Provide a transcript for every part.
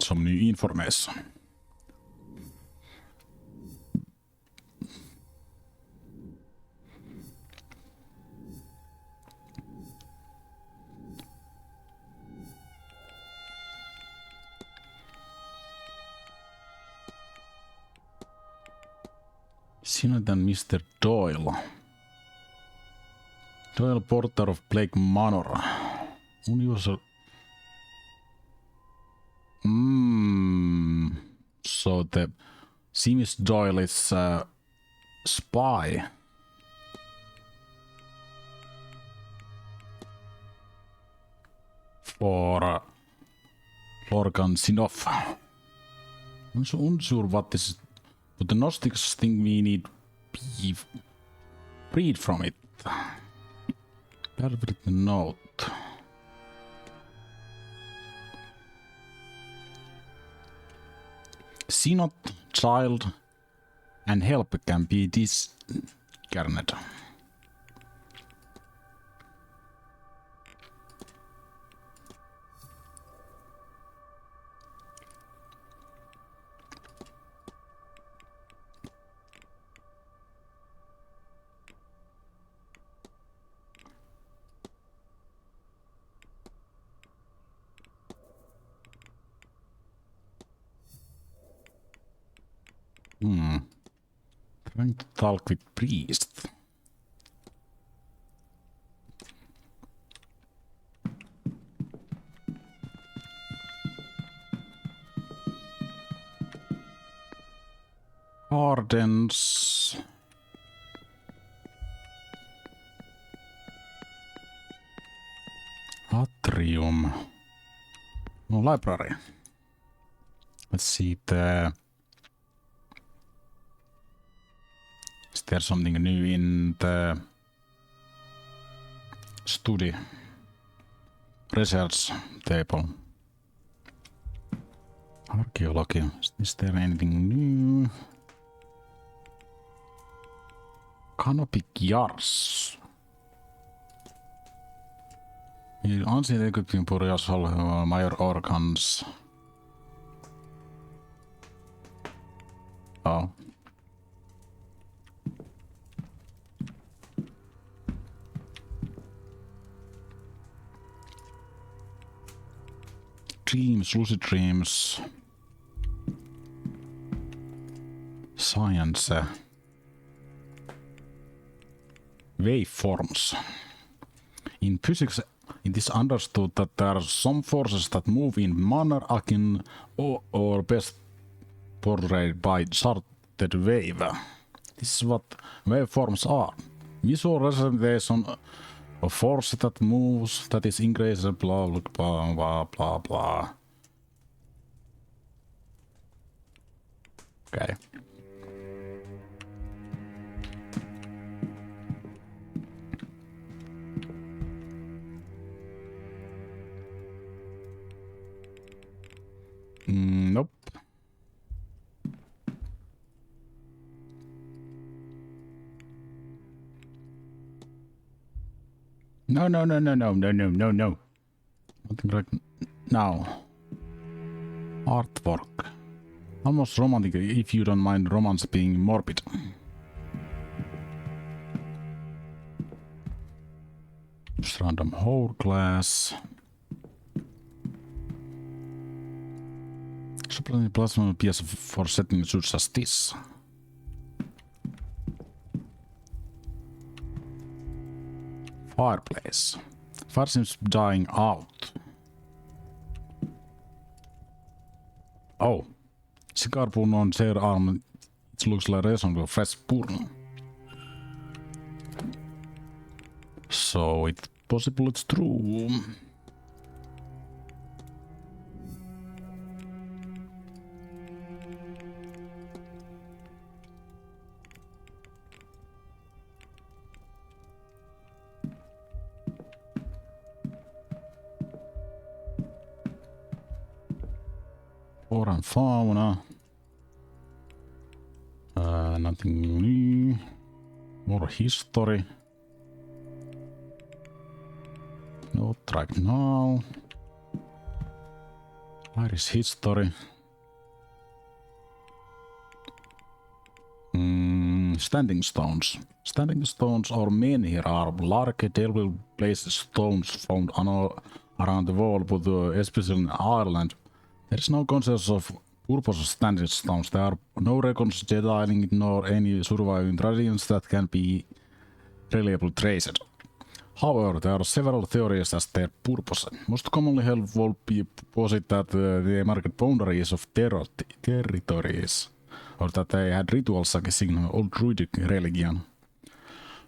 Some new information. Sinner than Mr. Doyle. Doyle, porter of Blake Manor. Universal. So the Seamus Doyle is a spy. For Lorcan Sinoff. I'm so unsure what this is. But the Gnostics think we need be freed from it. Better read the note. Synod, child, and help can be discerned. Trying to talk with priest. Gardens. Atrium. No, library. Let's see the... Is there something new in the study research table? Archaeology. Is there anything new? Canopic Yars. Ancient Egyptian burials of major organs. Oh. Dreams, lucid dreams. Science. Waveforms. In physics, it is understood that there are some forces that move in manner akin or best portrayed by charted wave. This is what waveforms are. Visual representation of force that moves, that is increased, blah blah blah blah blah blah. Okay. Nope. No. Nothing like now. Artwork. Almost romantic if you don't mind romance being morbid. Just random hourglass. Supplying plasma PS for setting such as this. Fireplace. Fire seems dying out. Oh. Cigar burn on chair arm. It looks like a fresh burn. So it's possible it's true. Flora and fauna. Nothing new. More history. Not right now. Irish history. Standing stones. Standing stones or menhir are large devil placed stones found around the world, but especially in Ireland. There is no consensus of purpose of standing stones. There are no records detailing nor any surviving traditions that can be reliably traced. However, there are several theories as their purpose. Most commonly held will be posit that they marked boundaries of territories, or that they had rituals like a signal of old Druidic religion.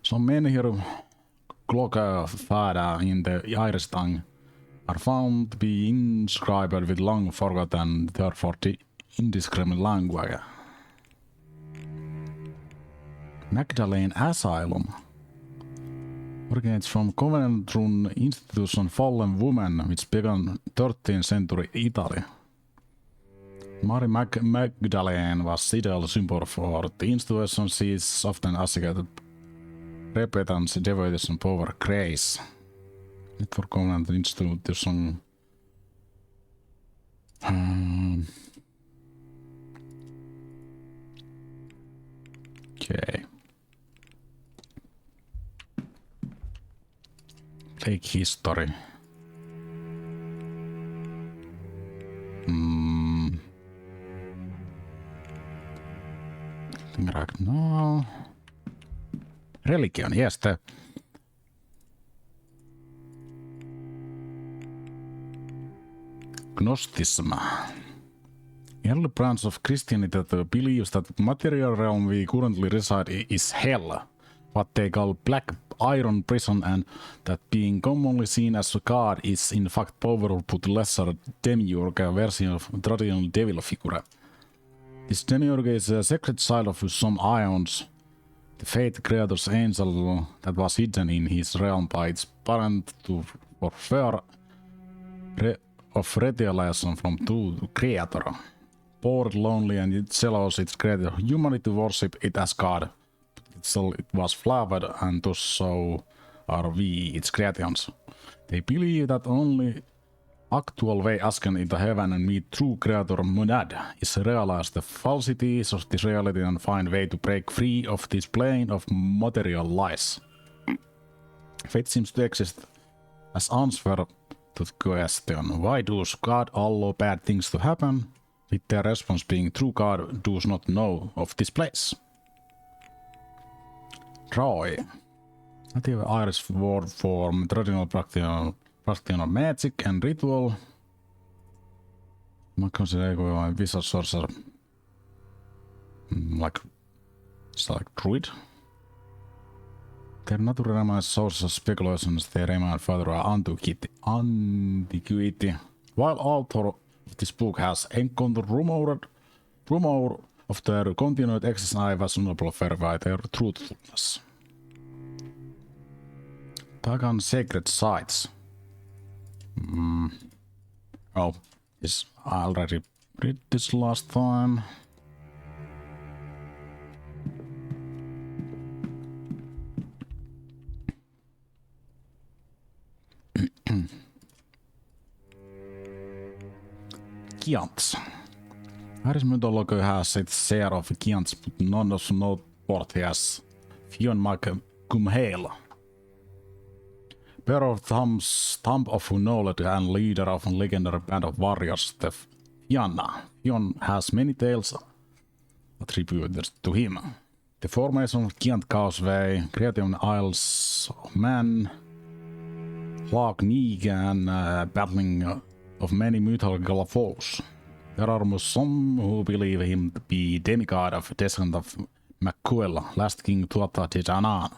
Some menhir glockenfada in the Irish tongue are found to be inscribed with long forgotten, therefore indiscriminate language. Magdalene Asylum originates from Covenant-run institution Fallen Woman, which began 13th century Italy. Mary Magdalene was ideal symbol for the institution. She is often associated repentance, devotion, power, grace. Nyt for Covenant institution. Okay. Take history. No. Religion, yes. Gnosticism. Early branch of Christianity that believes that the material realm we currently reside in is hell, what they call black iron prison, and that being commonly seen as a god is in fact powerful but lesser demiurge version of traditional devil figure. This demiurge is a sacred child of some ions, the fate creator's angel that was hidden in his realm by its parent for fear of retaliation from the creator. Bored, lonely, and jealous, it created humanity to worship it as god. Still, it was flawed, and thus so are we, its creations. They believe that only actual way ascend into heaven and meet true creator Monad is realize the falsities of this reality and find way to break free of this plane of material lies. Fate seems to exist as answer to the question, why does God allow bad things to happen? With their response being true God does not know of this place. Troy. Native Irish word for traditional practitioner magic and ritual. Might consider a wizard sorcerer. It's like druid. Their natural remain sources of speculations they remain further antiquity. While author of this book has encountered rumor of their continued existence, I was unable to verify their truthfulness. Pagan sacred sites. Oh, yes, I already read this last time. Giants. Irish mythology has its share of giants, but none of noteworthy as Fionn Mac Cumhale. Bearer of thumbs, thumb of knowledge and leader of a legendary band of warriors, the Fianna. Fionn has many tales attributed to him. The formation of Giant Causeway, creating Isles of Man, Loch Neagh, and battling of many mythological foes. There are some who believe him to be demigod of descendant of MacCuel, last king Tuatha De Danann.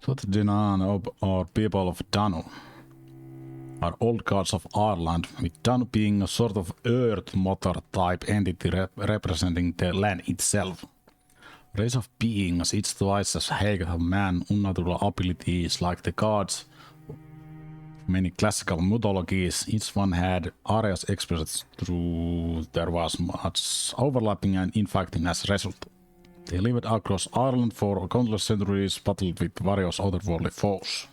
Tuatha De Danann, or people of Danu, are old gods of Ireland, with Danu being a sort of earth mother type entity representing the land itself. Race of beings, each twice as high as man, unnatural abilities like the gods. Many classical mythologies, each one had areas expressed through there was much overlapping and infacting as a result. They lived across Ireland for countless centuries, battled with various otherworldly foes.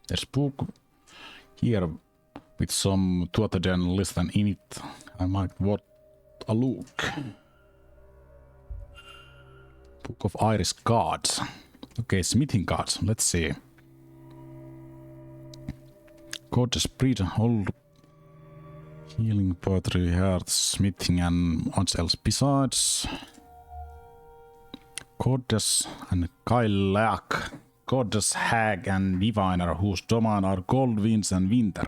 There's a book here with some 2010 listen in it. I might want a look. Book of Irish Gods. Okay, smithing gods. Let's see. Goddess breed, old healing, poetry, heart, smithing, and much else besides. Goddess and Kaileak. Goddess, hag, and diviner, whose domain are cold winds and winter.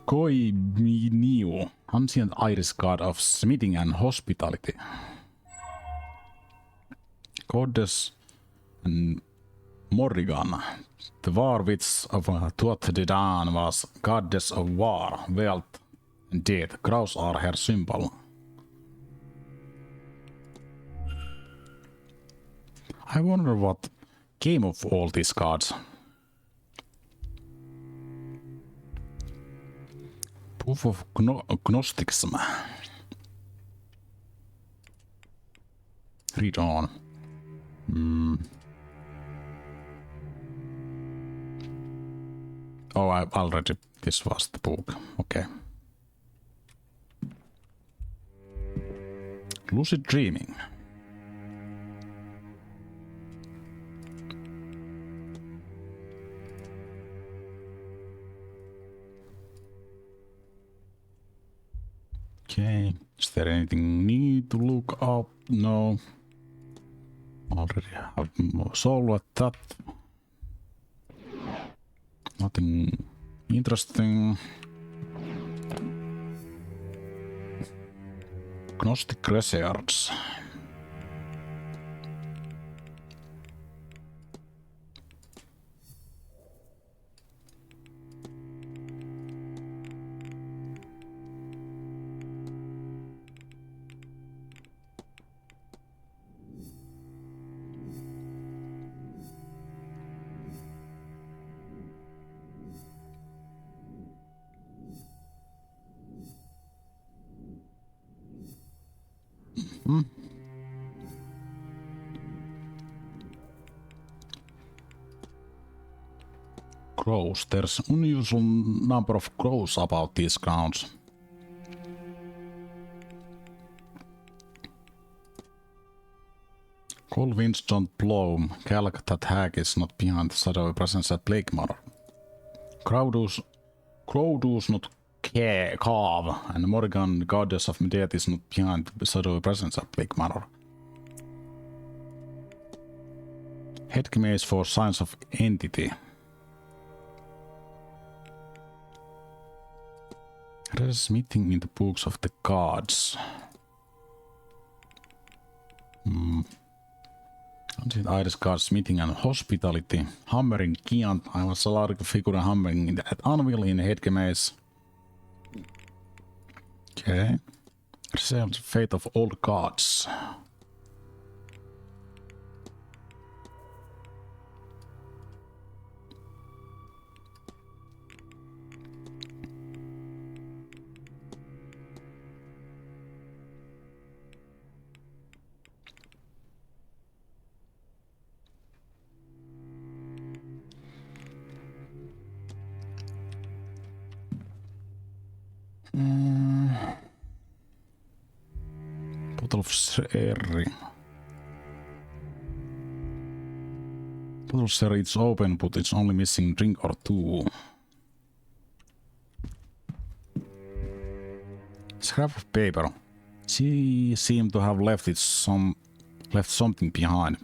Koiminiu, ancient Irish god of smithing and hospitality. Goddess and Morrigan, the war witch of Tuatha De Danann, was goddess of war, wealth, and death. Crows are her symbol. I wonder what came of all these gods. Proof of Gnosticism. Read on. Oh, I already. This was the book. Okay. Lucid dreaming. Okay, is there anything need to look up? No. Already have solved that. Nothing interesting. Gnostic research. Crows. There's unusual number of crows about these grounds. Cold winds don't blow. Calc that hag is not behind the shadowy presence at Lake Manor. Crow does not carve, and Morrigan, goddess of death, is not behind the shadowy presence at Lake Manor. Headmaze for signs of entity. There's meeting in the books of the gods. Ancient Irish gods meeting and hospitality. Hammering giant. I was a large figure hammering at anvil in Headmaze. Okay. Reserved fate of all gods. Bottle of sherry. Bottle of sherry, it's open, but it's only missing drink or two. Scrap of paper. She seemed to have left something behind.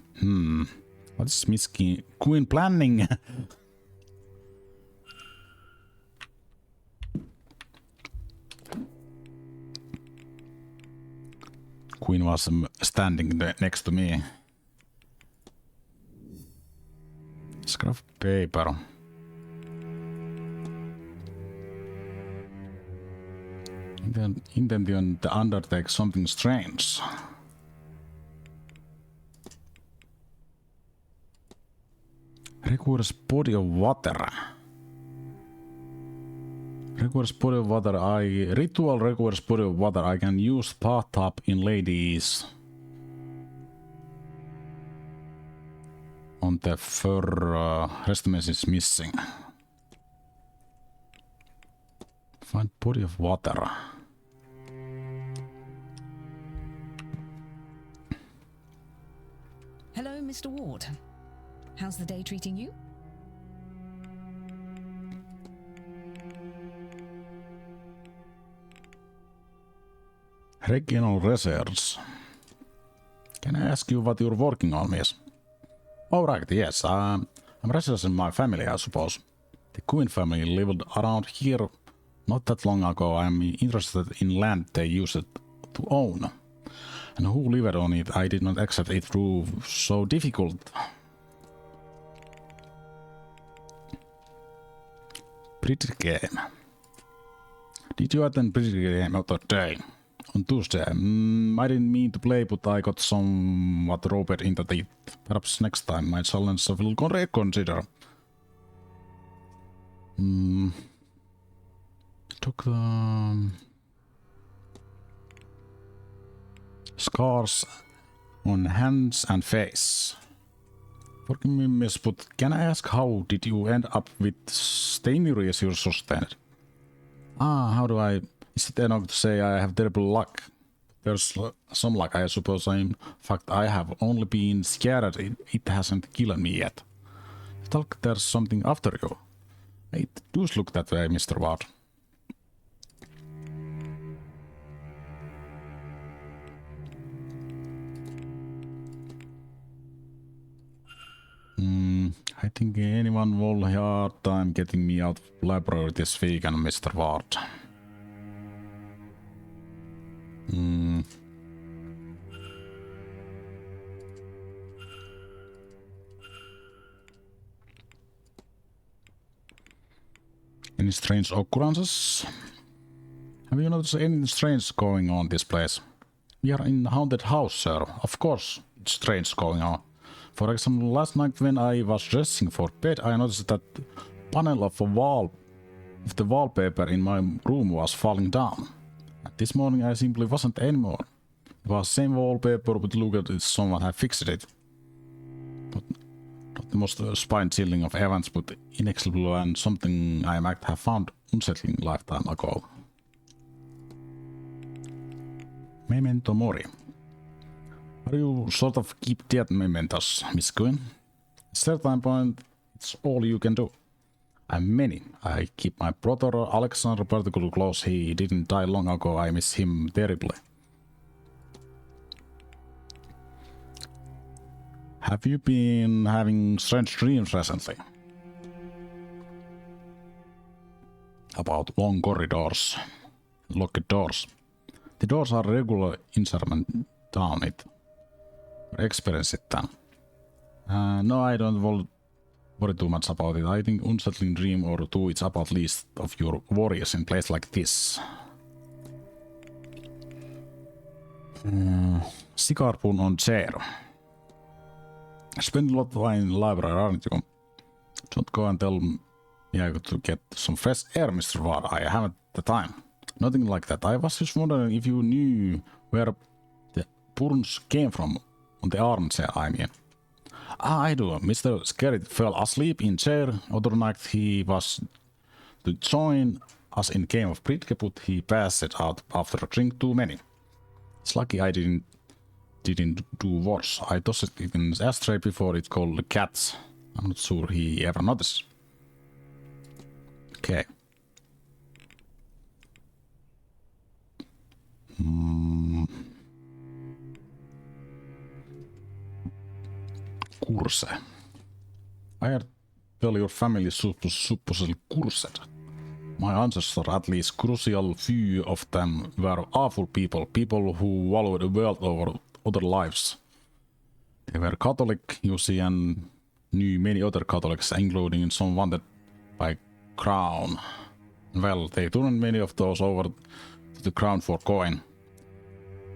What is Miss Queen planning? Queen was standing next to me. Scrap of paper. Intention to undertake something strange. Requires body of water. Requires body of water. Ritual requires body of water. I can use bathtub in ladies. On the rest is missing. Find body of water. Hello, Mr. Ward. How's the day treating you? Regional research. Can I ask you what you're working on, miss? Oh, right, yes. I'm researching my family, I suppose. The Queen family lived around here not that long ago. I'm interested in land they used to own. And who lived on it? I did not accept it through so difficult. Bridge game. Did you attend bridge game other day? On Tuesday. I didn't mean to play, but I got somewhat roped into it. Perhaps next time my challenge will reconsider. Took the scars on hands and face. Forgive me, miss, but can I ask how did you end up with the injuries you sustained? How do I... Is it enough to say I have terrible luck? There's some luck, I suppose. In fact, I have only been scared. It hasn't killed me yet. I thought there's something after you. It does look that way, Mr. Ward. I think anyone will have a hard time getting me out of library this weekend, Mr. Ward. Any strange occurrences? Have you noticed anything strange going on in this place? We are in a haunted house, sir. Of course, it's strange going on. For example, last night when I was dressing for bed, I noticed that the panel of the wallpaper in my room was falling down. And this morning I simply wasn't anymore. It was same wallpaper, but look at it, someone had fixed it. Not the most spine-chilling of events, but inexplicable and something I might have found unsettling lifetime ago. Memento mori. Are you sort of keep dead mementos, Miss Queen? At a certain point, it's all you can do. I'm many. I keep my brother Alexander particularly close. He didn't die long ago. I miss him terribly. Have you been having strange dreams recently? About long corridors, locked doors. The doors are regular instrument down it. Experience it then. No, I don't worry too much about it. I think unsettling dream or two it's about least of your warriors in place like this. Cigar pun on chair. Spend a lot of time in the library, aren't you? Don't go and tell me I got to get some fresh air, Mr. Ward. I haven't the time. Nothing like that. I was just wondering if you knew where the burns came from. On the armchair, I mean. I do. Mr. Skerrit fell asleep in chair. Other night he was to join us in game of bridge, but he passed out after a drink too many. It's lucky I didn't do worse. I tossed it in the ashtray before it called the cats. I'm not sure he ever noticed. Okay. Kurse. I heard tell your family supposedly cursed. My ancestors, at least crucial few of them, were awful people who valued the world over other lives. They were Catholic, you see, and knew many other Catholics, including some wanted by crown. Well, they turned many of those over to the crown for coin.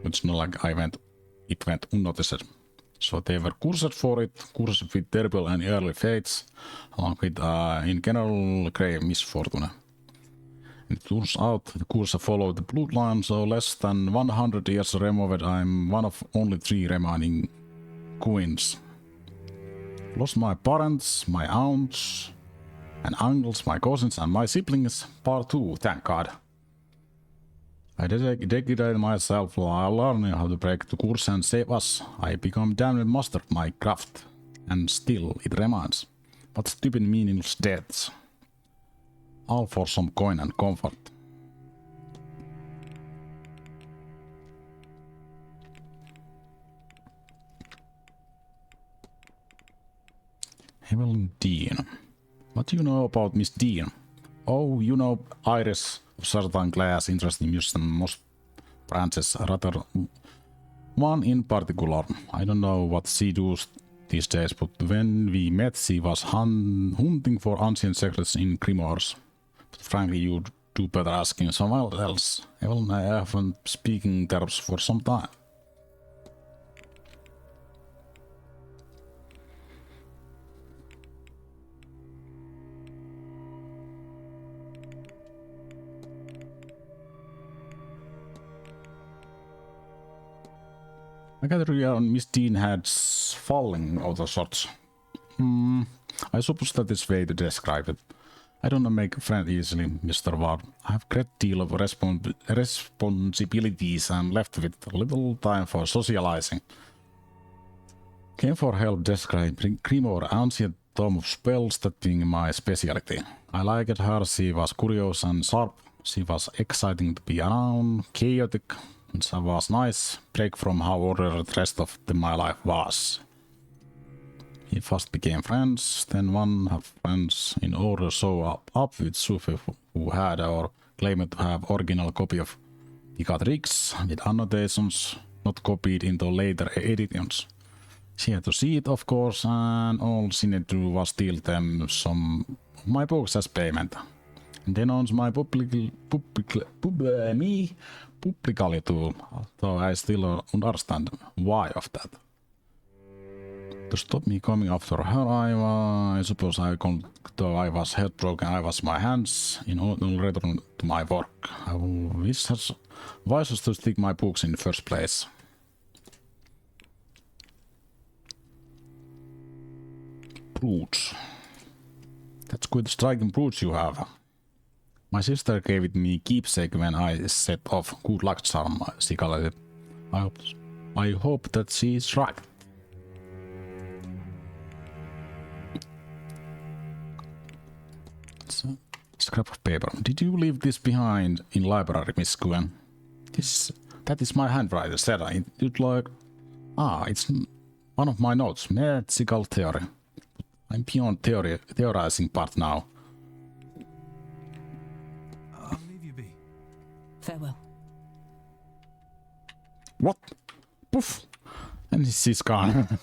It's not like it went unnoticed. So they were cursed for it, cursed with terrible and early fates, along with, in general, grave misfortune. It turns out the course followed the bloodline, so less than 100 years removed, I'm one of only 3 remaining queens. Lost my parents, my aunts, and uncles, my cousins, and my siblings. Part 2, thank God. I dedicated myself while learning how to break the curse and save us. I become damned master of my craft, and still it remains. But stupid meaningless deaths. All for some coin and comfort. Evelyn Dean. What do you know about Miss Dean? Oh, you know Iris of certain class, interesting music, most branches, rather one in particular. I don't know what she does these days, but when we met she was hunting for ancient secrets in grimoires. But frankly, you do better asking someone else. Evelyn, I haven't speaking terms for some time. I gather you and Miss Dean had falling out of sorts. I suppose that is way to describe it. I don't make a friend easily, Mr. Ward. I have a great deal of responsibilities and left with little time for socializing. Came for help describing Grimoire, ancient tome of spells, that being my specialty. I liked her, she was curious and sharp, she was exciting to be around, chaotic, which was nice, break from how ordered the rest of my life was. We first became friends, then one of friends in order show up with Sophie, who had or claimed to have original copy of E14 with annotations not copied into later editions. She had to see it, of course, and all she needed to do was steal them some of my books as payment. And then owns my publicly tool, though I still don't understand why of that. To stop me coming after her, I suppose I was heartbroken, I was my hands in return to my work. I wish her wiser to stick my books in the first place. Brooch. That's quite striking brooch you have. My sister gave it me keepsake when I set off good luck charm, she called it. I hope that she is right. Scrap of paper. Did you leave this behind in library, Miss Gwen? That is my handwriting, said I. You'd like... it's one of my notes. Magical theory. I'm beyond theorizing part now. I'll leave you be. Farewell. What? Poof! And she's gone.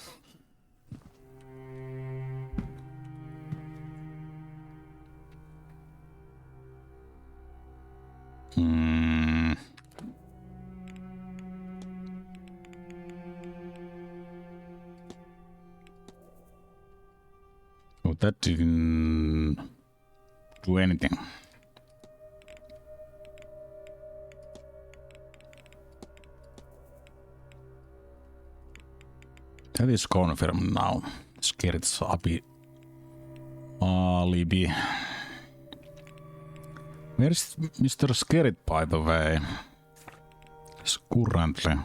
Oh, that didn't do anything. That is confirmed now. Scared's alibi. Where is Mr. Scared, by the way? He's currently.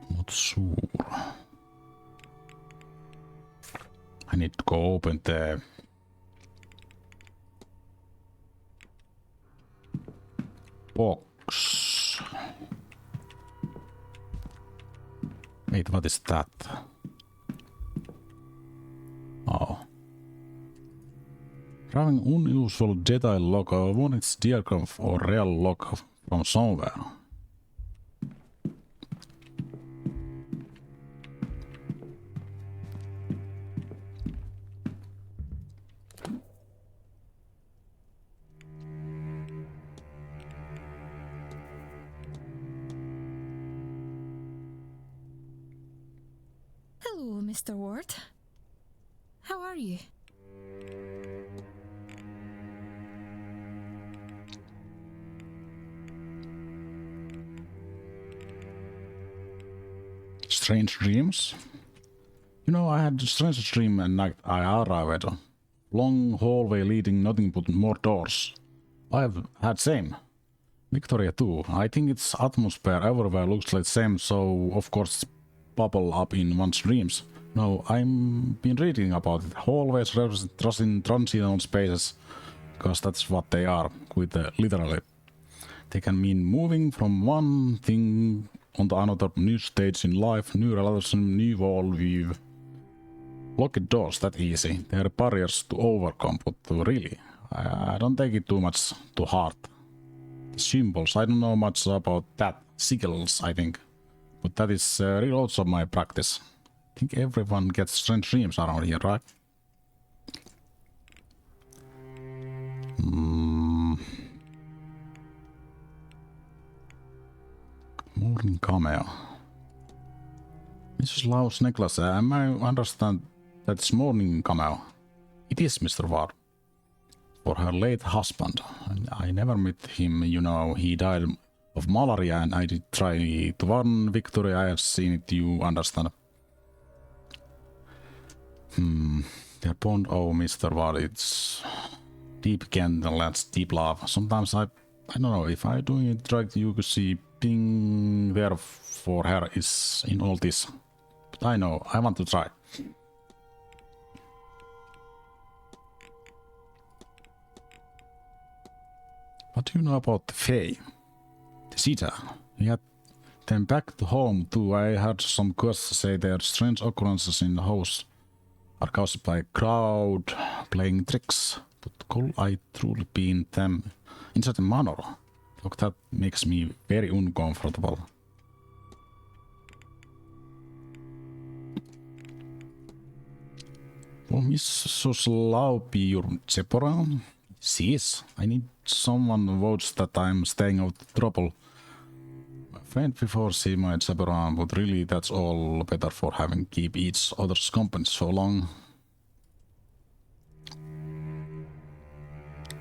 Not sure. I need to go open the box. Wait, what is that? Oh. Drawing unusual detail log of one its diagram or real log from somewhere. Mr. Ward. How are you? Strange dreams? You know, I had a strange dream and night I arrived. Long hallway leading nothing but more doors. I have had same. Victoria too. I think its atmosphere everywhere looks like same, so of course it's bubble up in one's dreams. No, I'm been reading about it. Hallways represent transitional spaces, because that's what they are, quite literally. They can mean moving from one thing on to another, new stage in life, new relation, new worldview. Locked doors, that easy. They are barriers to overcome, but really, I don't take it too much to heart. The symbols, I don't know much about that. Sigils, I think. But that is really also my practice. I think everyone gets strange dreams around here, right? Morning cameo. Mrs. Lau's necklace, I understand that's morning cameo. It is Mr. Ward. For her late husband. I never met him, you know, he died of malaria and I did try to warn Victoria, I have seen it, you understand. Their bond, oh Mr. Ward, it's deep candle, that's deep love. Sometimes I don't know, if I doing it right, you could see thing there for her is in all this. But I know, I want to try. What do you know about the Fae? The Sita? Yet then back to home too, I heard some ghosts say their strange occurrences in the house are caused by crowd playing tricks. But could I truly be in them inside the Manor? Look, that makes me very uncomfortable. Will Mrs. Lau be your chaperone? She is. I need someone who votes that I'm staying out of trouble. My friend before she might chaperone, but really that's all better for having keep each other's company so long.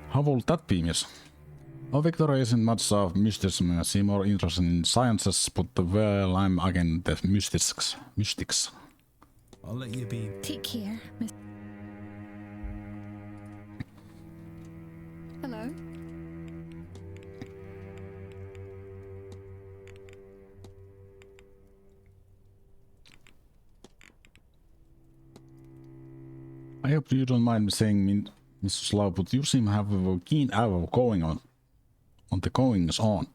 How would that be, miss? Oh, Victoria isn't much of mysticism, she's more interested in sciences, but well, I'm again the mystics. I'll let you be. Take care, Miss. Hello? I hope you don't mind me saying, Mrs. Lau, but you seem to have a keen eye going on the goings on.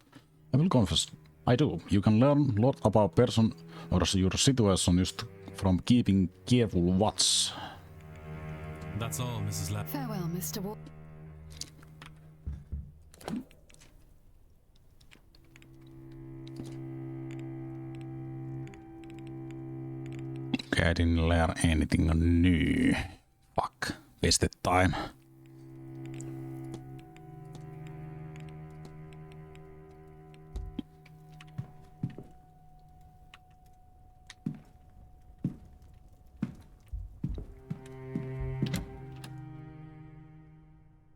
I will confess, I do. You can learn a lot about person or your situation just from keeping careful watch. That's all, Mrs. Lab. Farewell, Mr. Ward. Okay, I didn't learn anything new. Fuck, wasted time.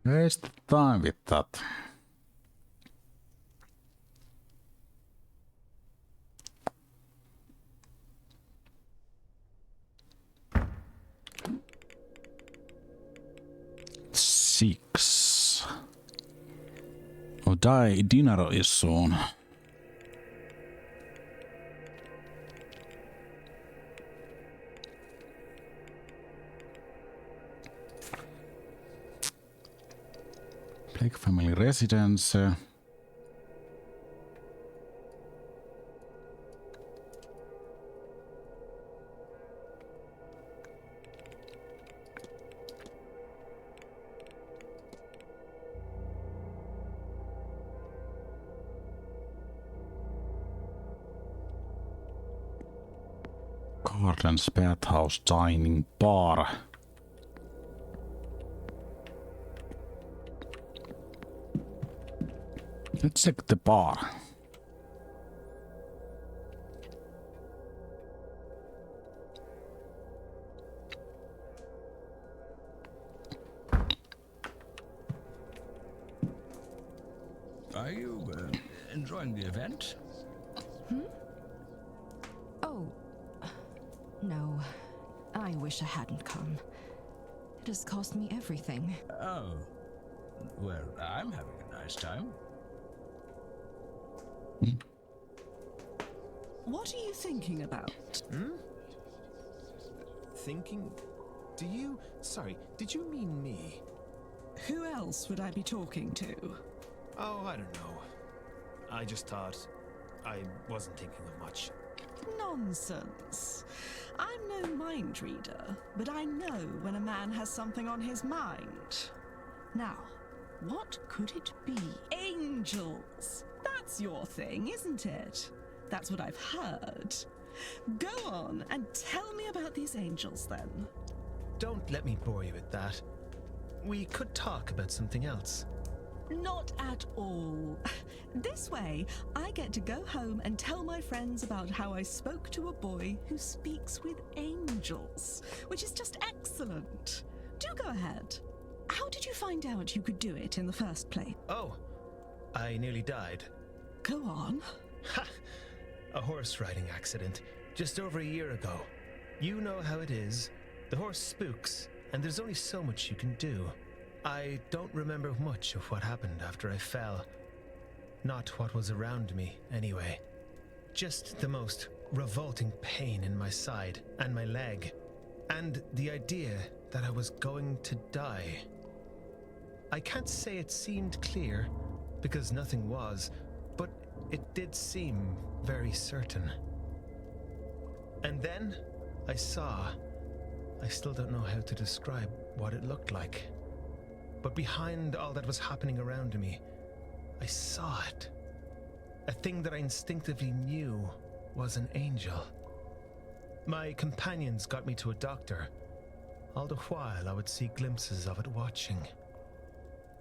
Wasted time with that. Six. Oh, dinner is soon. Blake family residence. Gardens, bathhouse, dining, bar. Let's check the bar. Enjoying the event? Oh, no. I wish I hadn't come. It has cost me everything. Oh. Well, I'm having a nice time. What are you thinking about? Thinking? Did you mean me? Who else would I be talking to? Oh, I don't know. I just thought I wasn't thinking of much. Nonsense. I'm no mind reader, but I know when a man has something on his mind. Now, what could it be? Angels! That's your thing, isn't it? That's what I've heard. Go on and tell me about these angels then. Don't let me bore you with that. We could talk about something else. Not at all. This way, I get to go home and tell my friends about how I spoke to a boy who speaks with angels, which is just excellent. Do go ahead. How did you find out you could do it in the first place? Oh, I nearly died. Go on. Ha! A horse riding accident, just over a year ago. You know how it is. The horse spooks, and there's only so much you can do. I don't remember much of what happened after I fell. Not what was around me, anyway. Just the most revolting pain in my side and my leg. And the idea that I was going to die. I can't say it seemed clear, because nothing was, but it did seem very certain. And then I saw. I still don't know how to describe what it looked like. But behind all that was happening around me, I saw it. A thing that I instinctively knew was an angel. My companions got me to a doctor. All the while I would see glimpses of it watching.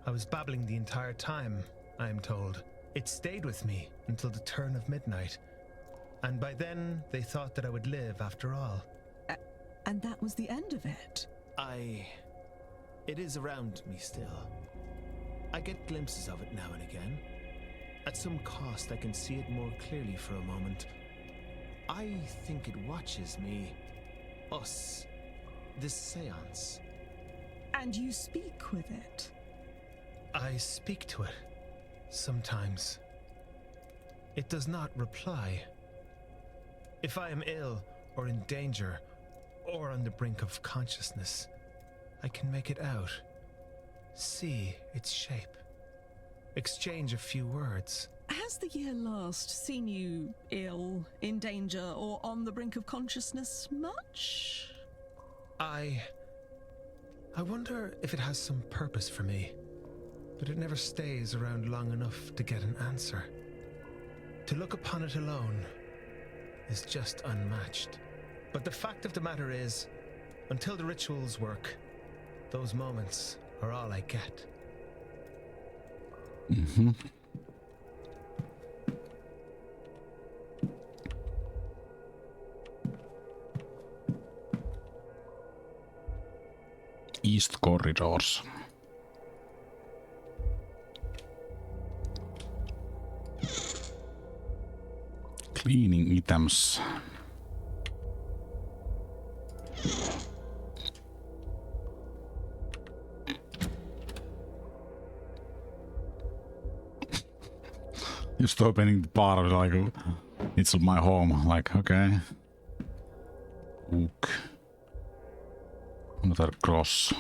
I was babbling the entire time, I am told. It stayed with me until the turn of midnight. And by then, they thought that I would live after all. And that was the end of it. It is around me still. I get glimpses of it now and again. At some cost, I can see it more clearly for a moment. I think it watches me. Us. This seance. And you speak with it. I speak to it. Sometimes. It does not reply. If I am ill, or in danger, or on the brink of consciousness, I can make it out. See its shape. Exchange a few words. Has the year last seen you ill, in danger, or on the brink of consciousness much? I wonder if it has some purpose for me, but it never stays around long enough to get an answer. To look upon it alone is just unmatched. But the fact of the matter is, until the rituals work, those moments are all I get. East corridors. Cleaning items. Just opening the bar, like, it's my home. Like, okay. Hook. Another cross.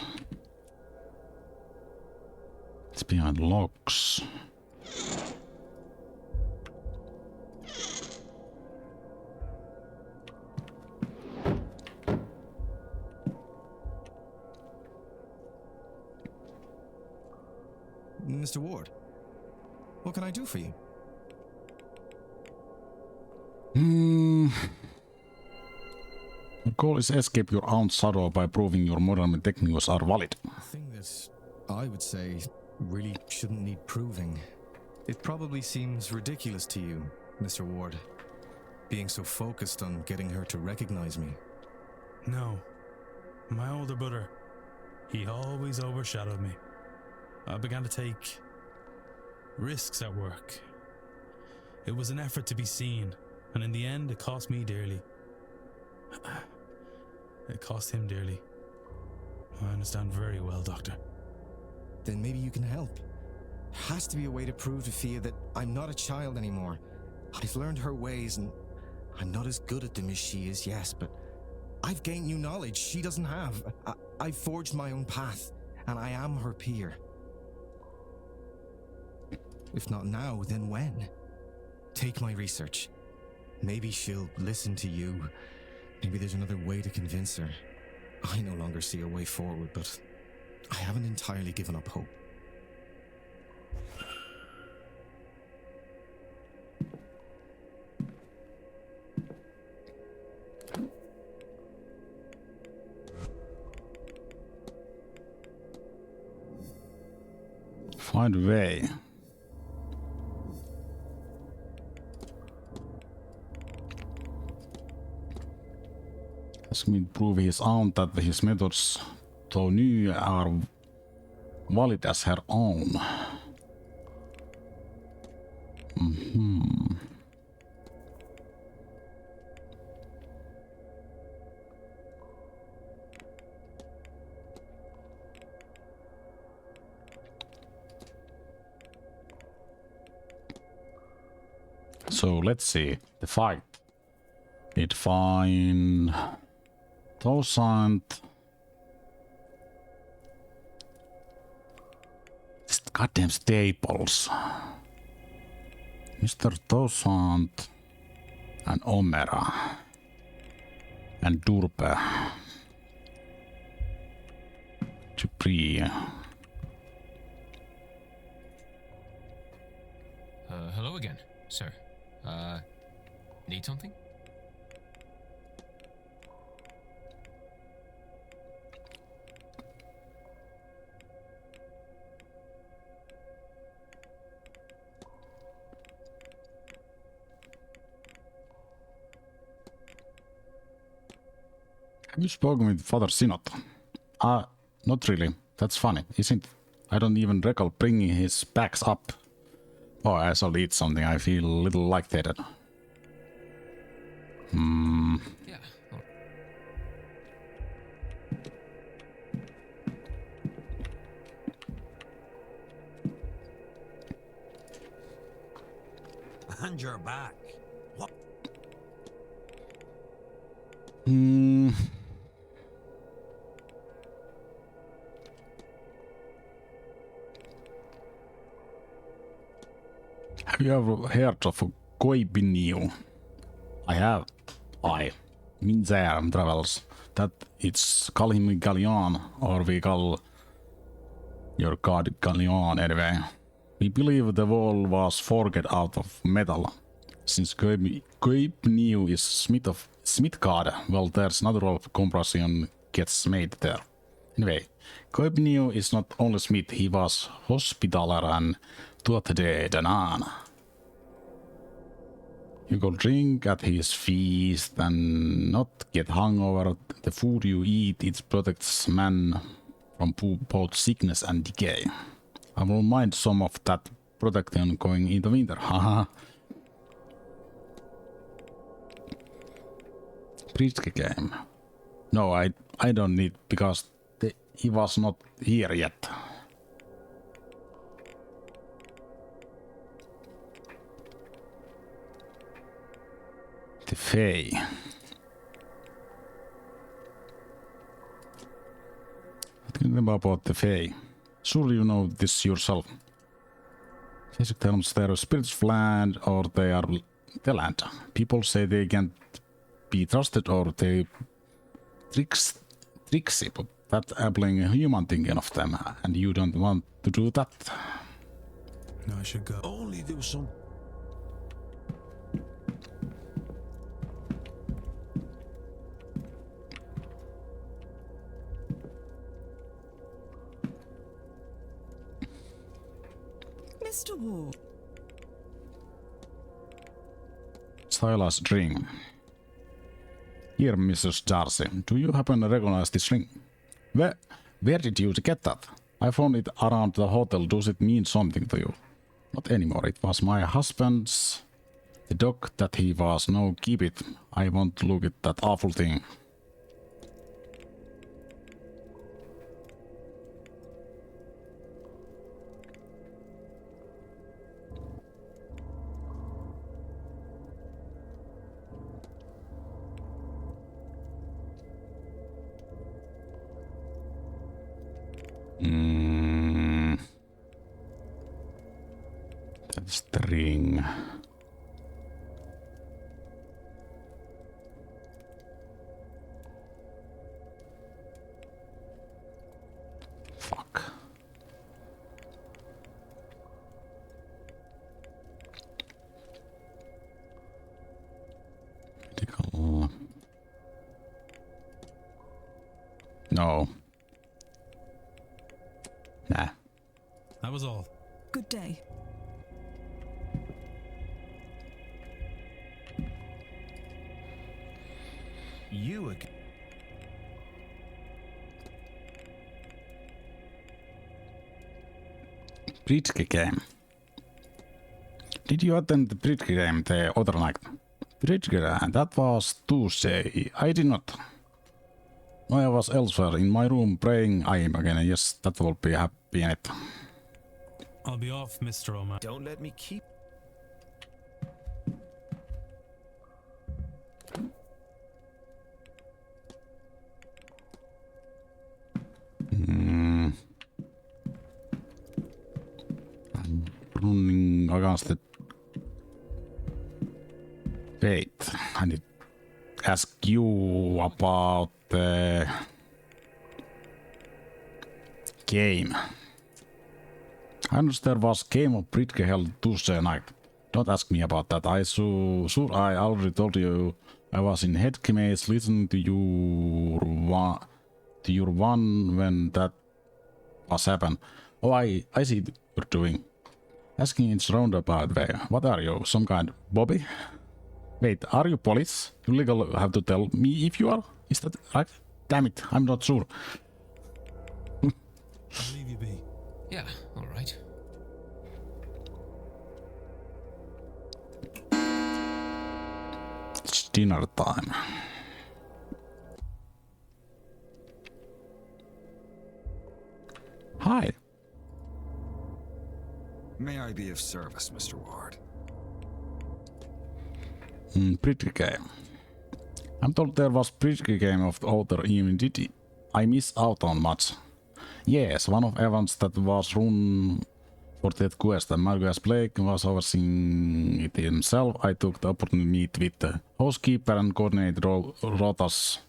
It's behind locks. Mr. Ward, what can I do for you? The goal is escape your own shadow by proving your modern techniques are valid. A thing that I would say really shouldn't need proving. It probably seems ridiculous to you, Mr. Ward, being so focused on getting her to recognize me. No. My older brother, he always overshadowed me. I began to take risks at work, It was an effort to be seen, and in the end, it cost me dearly. It cost him dearly. I understand very well, Doctor. Then maybe you can help. Has to be a way to prove to Fia that I'm not a child anymore. I've learned her ways, and I'm not as good at them as she is, yes, but I've gained new knowledge she doesn't have. I've forged my own path, and I am her peer. If not now, then when? Take my research. Maybe she'll listen to you. Maybe there's another way to convince her. I no longer see a way forward, but I haven't entirely given up hope. Find a way. Ask me to prove his aunt that his methods, though new, are valid as her own. So let's see the fight. Need find thousand. Goddamn staples. Mr. Thousand and Omera and Durpe. Dupree. Hello again, sir. Need something? Have you spoken with Father Synod? Not really. That's funny, isn't it? I don't even recall bringing his bags up. Oh, I shall eat something. I feel a little lightheaded. Yeah. And you're back. What? Have you ever heard of Koibiniu? I have. Means there travels. That it's call him Galleon, or we call your god Galleon anyway. We believe the wall was forged out of metal. Since Koibiniu is Smith god, well, there's natural compression gets made there. Anyway, Koibiniu is not only Smith, he was hospitaller and tuotade danan. You could drink at his feast and not get hungover. The food you eat, it protects man from both sickness and decay. I will mind some of that protection going into winter. Haha. Bridge game. No, I don't need, because he was not here yet. The Fae. Think about the Fae. Surely you know this yourself. Basic terms, they are spirits of land, or they are the land. People say they can't be trusted, or they tricksy, but that's applying human thinking of them, and you don't want to do that. No, I should go. Only do some. Mr. Ward. Silas ring. Here, Mrs. Darcy, do you happen to recognize this ring? Where did you get that? I found it around the hotel. Does it mean something to you? Not anymore. It was my husband's The dog that he was, no, keep it. I won't look at that awful thing. That's the ring. Fuck. Medical. No. Nah. That was all. Good day. You again? Bridge game. Did you attend the bridge game the other night? Bridge game, that was Tuesday. I did not. I was elsewhere in my room praying. I am again. Yes, that will be happy in it. I'll be off, Mr. O'Malley. Don't let me keep. I'm running against the fate. I need to ask you about the game. I understand there was game of bridge held Tuesday night. Don't ask me about that. I sure I already told you I was in headcase listening to your one when that was happened. Oh, I see what you're doing. Asking its roundabout way. What are you? Some kind of Bobby? Wait, are you police? You legal have to tell me if you are? Is that right? Damn it, I'm not sure. I'll leave you be. Yeah, all right. It's dinner time. Hi. May I be of service, Mr. Ward? Pretty game. I'm told there was pretty game of the other evening. Did I miss out on much? Yes, one of events that was run for that quest, and Marcus Blake was overseeing it himself. I took the opportunity to meet with the housekeeper and coordinate rotas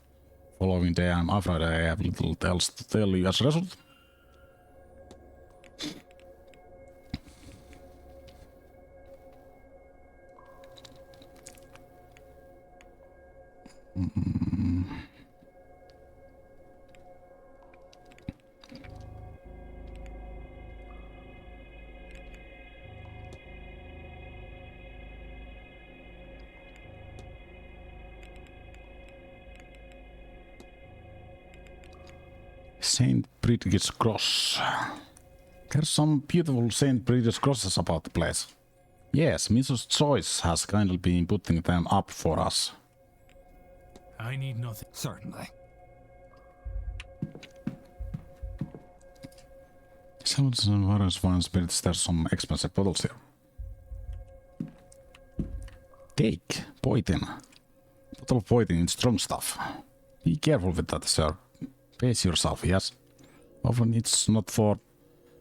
following day. I'm afraid I have little else to tell you as a result. St. Bridget's Cross. There's some beautiful St. Bridget's crosses about the place. Yes, Mrs. Joyce has kindly been putting them up for us. I need nothing. Certainly. Sounds and various wine spirits, there's some expensive bottles here. Cake, poison. Bottle of poison in strong stuff. Be careful with that, sir. Pace yourself, yes. Often it's not for...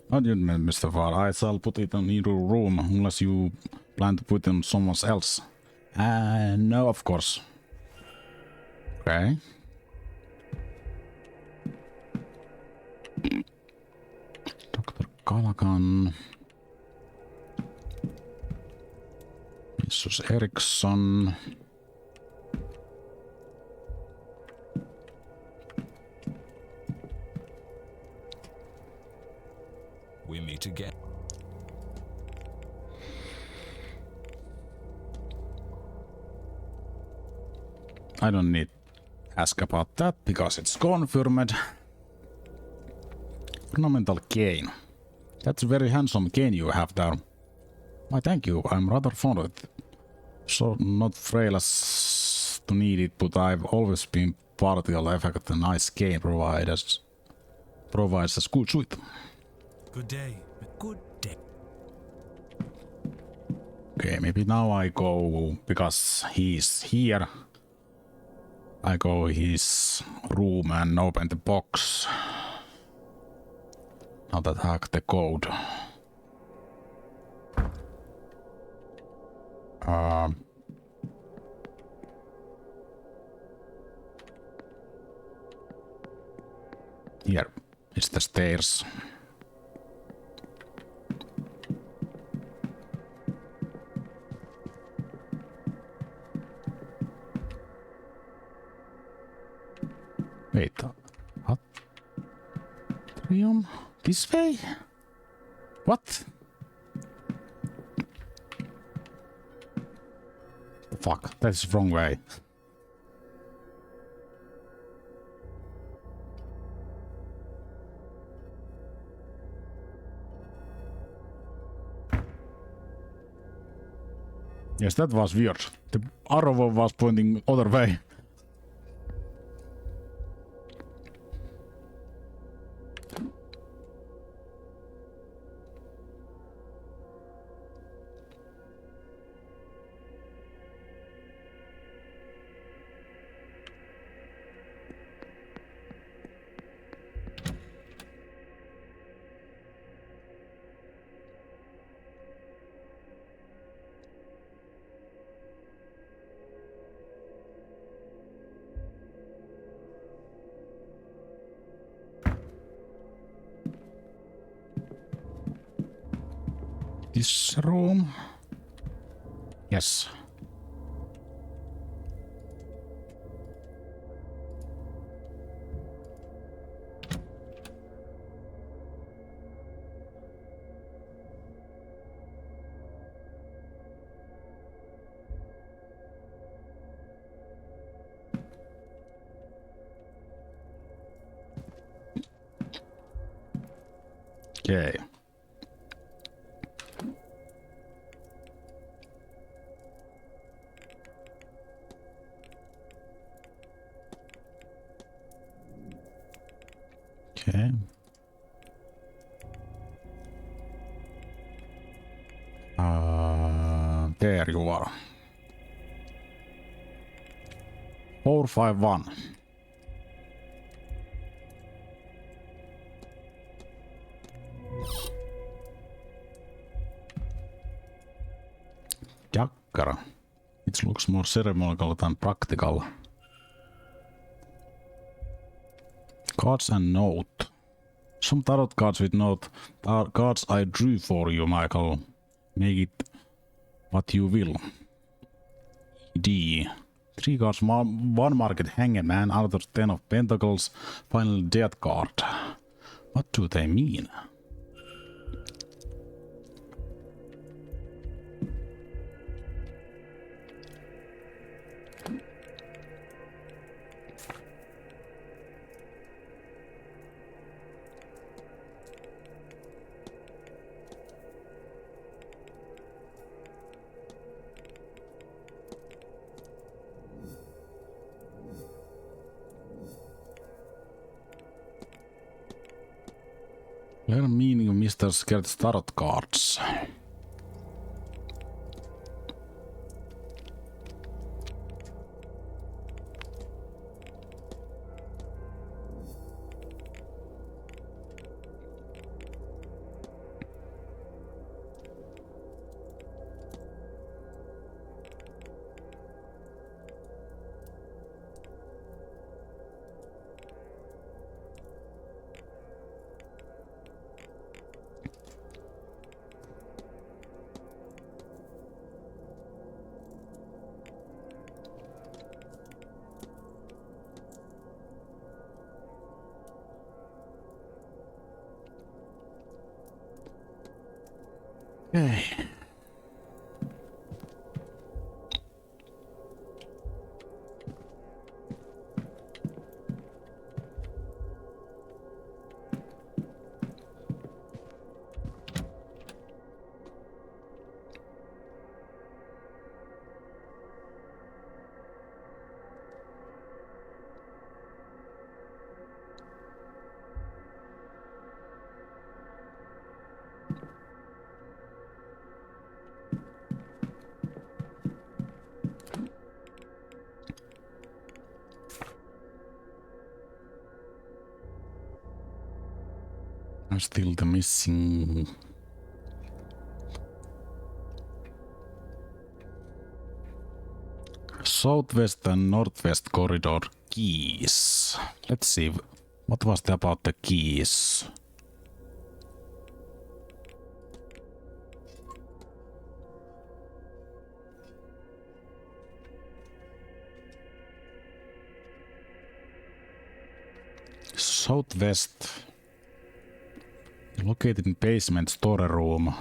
Not you, Mr. Farr. I shall put it in your room unless you plan to put it on someone else. No, of course. Okay. Dr. Callaghan. Mrs. Eriksson. We meet again. I don't need to ask about that because it's confirmed. Ornamental cane. That's a very handsome cane you have there. Why, thank you. I'm rather fond of it. So not frail as to need it, but I've always been partial effect a nice game provides a good suite. Good day. Good day. Okay, maybe now I go, because he's here, I go his room and open the box. Now that I hack the code. Here, it's the stairs. Wait, what? Trium? This way? What? Fuck, that's the wrong way. Yes, that was weird. The arrow was pointing other way. This room? Yes. Okay. Okay. There you are. 451. Jakkara. It looks more ceremonial than practical. Cards and note. Some tarot cards with note. Cards I drew for you, Michael. Make it what you will. D. 3 cards, 1 market hangman, out of 10 of pentacles, final death card. What do they mean? Learn meaning of Mr. Scared's tarot cards. Okay. I'm still the missing. Southwest and northwest corridor keys. Let's see. What was the about the keys? Southwest. Located in basement store room.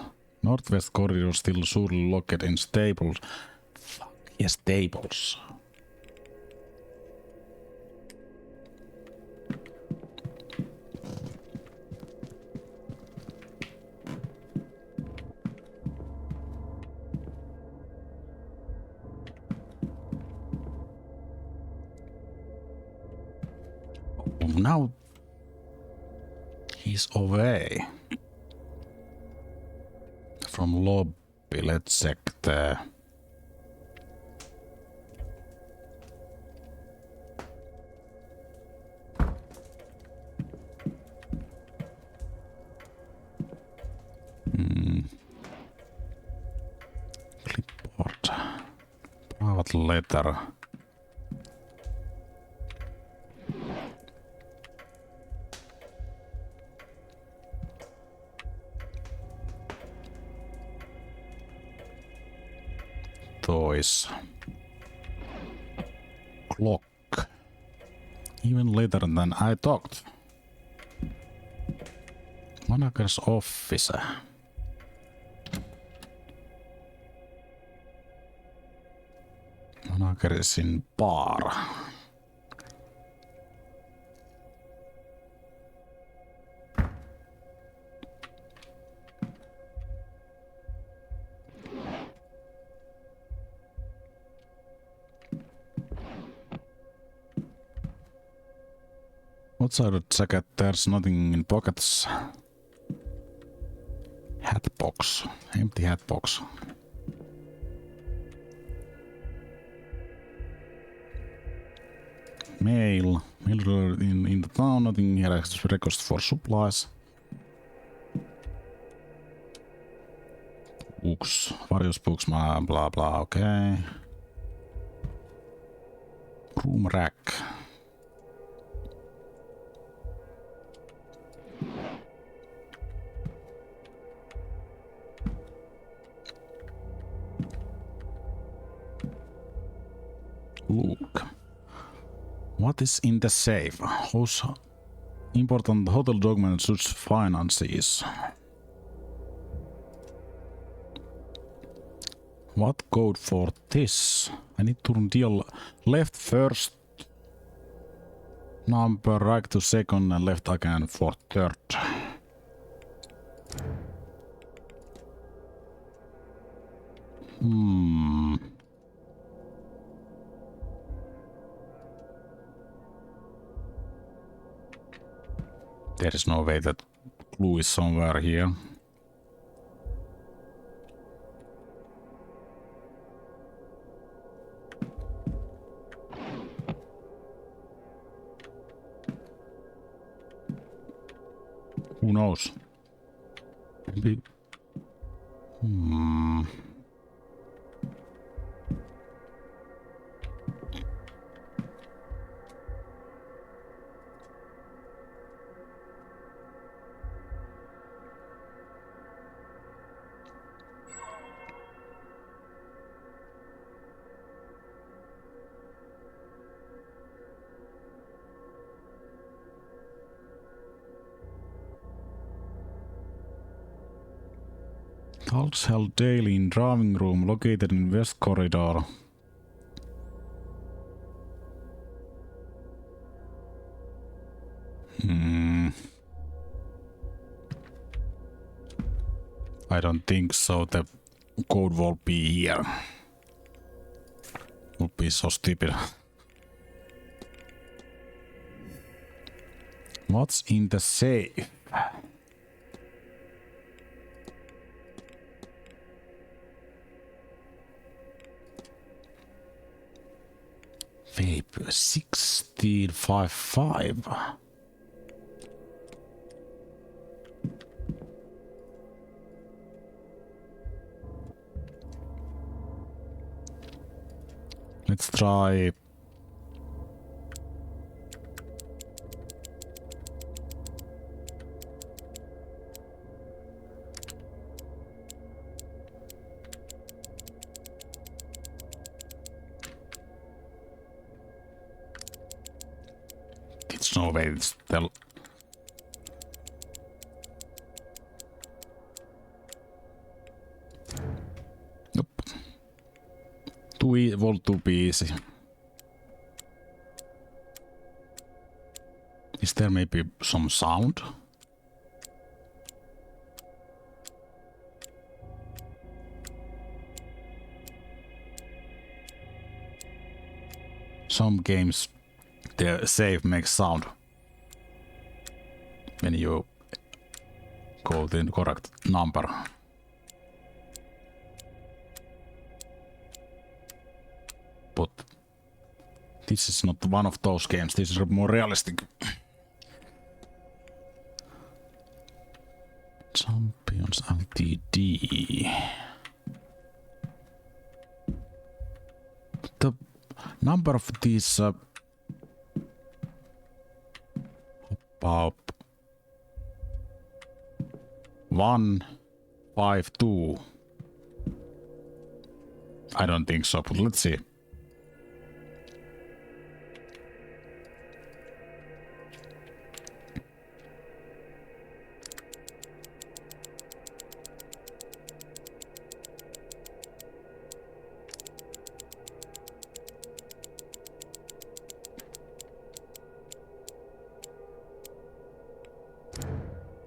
Northwest corridor still surely located in stables. Fuck, yes, stables. Now he's away from lobby. Let's check the clipboard. Private letter. Toys. Clock. Even later than I thought. Manager's office. Manager is in bar. Outside the jacket, there's nothing in pockets. Hat box. Empty hat box. Mail. Mail in the town, nothing here. Request for supplies. Books. Various books, blah blah, okay. Room rack. Look. What is in the safe? Whose important hotel documents such finances? What code for this? I need to deal left first. Number right to second and left again for third. There is no way that clue is somewhere here. Who knows? Maybe. Talks held daily in drawing room located in West Corridor. I don't think so. The code will be here. Would be so stupid. What's in the safe? Vape 1655. Let's try. It's no way it's tell. Nope. Too evil, too easy. Is there maybe some sound? Some games, the save makes sound when you call the correct number. But this is not one of those games, this is more realistic. Champions LTD. The number of these about 152. I don't think so, but let's see.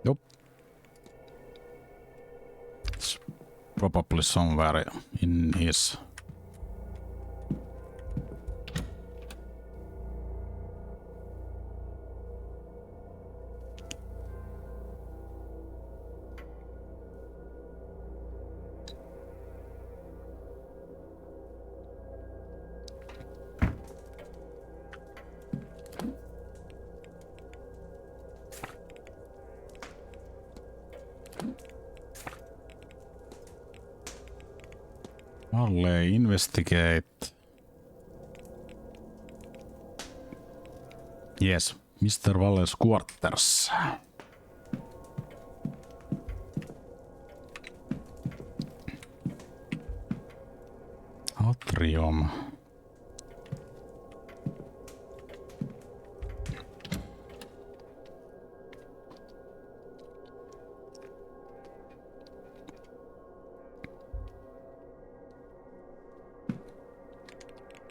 Nope. It's probably somewhere in his. Valle, investigate. Yes, Mr. Valle's quarters. Atrium.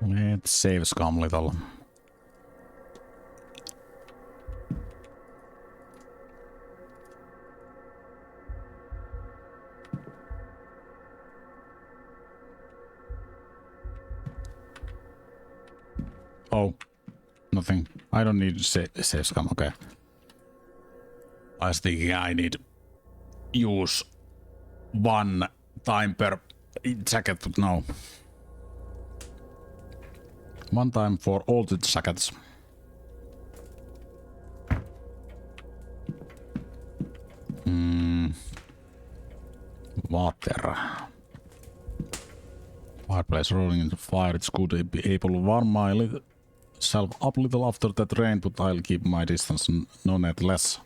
Let's save scum little. Oh, nothing. I don't need to save scum, okay. I was thinking I need use one time per jacket, but no. One time for all the jackets. Water. Fireplace rolling in the fire. It's good to be able to warm myself up a little after that rain, but I'll keep my distance, no net less.